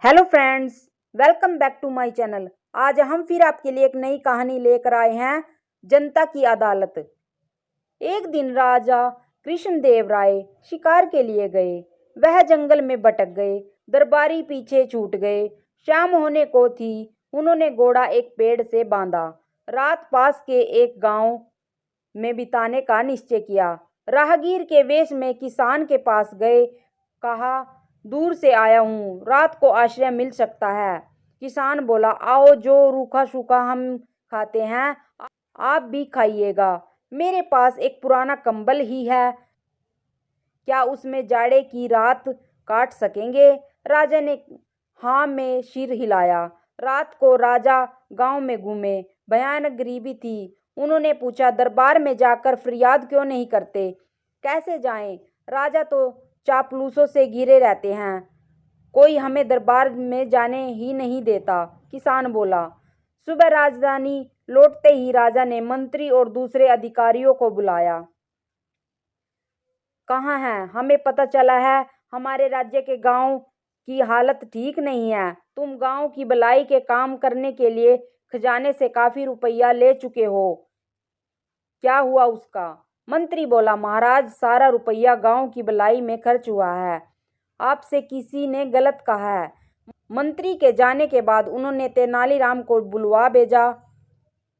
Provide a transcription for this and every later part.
Hello friends, welcome back to my channel. आज हम फिर आपके लिए एक नई कहानी लेकर आए हैं, जनता की अदालत। एक दिन राजा कृष्णदेव राय शिकार के लिए गए। वह जंगल में भटक गए। दरबारी पीछे छूट गए। शाम होने को थी। उन्होंने घोड़ा एक पेड़ से बांधा। रात पास के एक गांव में बिताने का निश्चय किया। राहगीर के वेश में किसान के पास गए। कहा, दूर से आया हूँ, रात को आश्रय मिल सकता है। किसान बोला, आओ, जो रूखा सूखा हम खाते हैं आप भी खाइएगा। मेरे पास एक पुराना कंबल ही है, क्या उसमें जाड़े की रात काट सकेंगे? राजा ने हाँ में सिर हिलाया। रात को राजा गांव में घूमे। भयानक गरीबी थी। उन्होंने पूछा, दरबार में जाकर फरियाद क्यों नहीं करते? कैसे जाएं? राजा तो चापलूसों से घिरे रहते हैं, कोई हमें दरबार में जाने ही नहीं देता। किसान बोला। सुबह राजधानी लौटते ही राजा ने मंत्री और दूसरे अधिकारियों को बुलाया। कहाँ हैं? हमें पता चला है हमारे राज्य के गांव की हालत ठीक नहीं है। तुम गांव की भलाई के काम करने के लिए खजाने से काफी रुपया ले चुके हो, क्या हुआ उसका? मंत्री बोला, महाराज, सारा रुपया गांव की भलाई में खर्च हुआ है। आपसे किसी ने गलत कहा है। मंत्री के जाने के बाद उन्होंने तेनालीराम को बुलवा भेजा।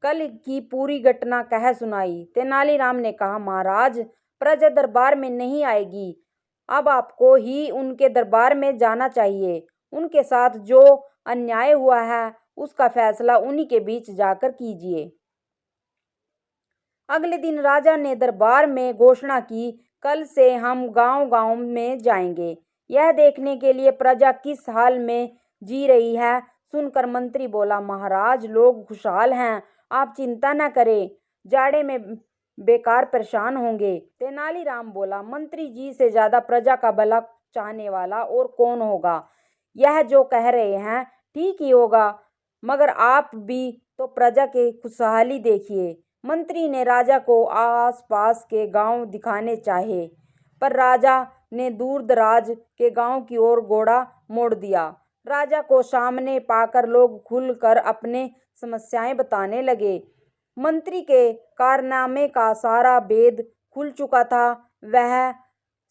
कल की पूरी घटना कह सुनाई। तेनालीराम ने कहा, महाराज, प्रजा दरबार में नहीं आएगी। अब आपको ही उनके दरबार में जाना चाहिए। उनके साथ जो अन्याय हुआ है उसका फैसला उन्हीं के बीच जाकर कीजिए। अगले दिन राजा ने दरबार में घोषणा की, कल से हम गांव-गांव में जाएंगे, यह देखने के लिए प्रजा किस हाल में जी रही है। सुनकर मंत्री बोला, महाराज, लोग खुशहाल हैं, आप चिंता न करें, जाड़े में बेकार परेशान होंगे। तेनालीराम बोला, मंत्री जी से ज्यादा प्रजा का भला चाहने वाला और कौन होगा? यह जो कह रहे हैं ठीक ही होगा, मगर आप भी तो प्रजा के खुशहाली देखिए। मंत्री ने राजा को आस-पास के गांव दिखाने चाहे, पर राजा ने दूर दराज के गांव की ओर घोड़ा मोड़ दिया। राजा को सामने पाकर लोग खुलकर अपने समस्याएं बताने लगे। मंत्री के कारनामे का सारा भेद खुल चुका था। वह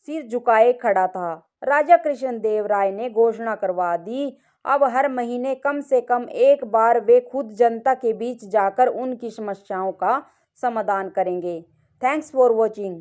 सिर झुकाए खड़ा था। राजा कृष्णदेव राय ने घोषणा करवा दी, अब हर महीने कम से कम एक बार वे खुद जनता के बीच जाकर उनकी समस्याओं का समाधान करेंगे। Thanks for watching.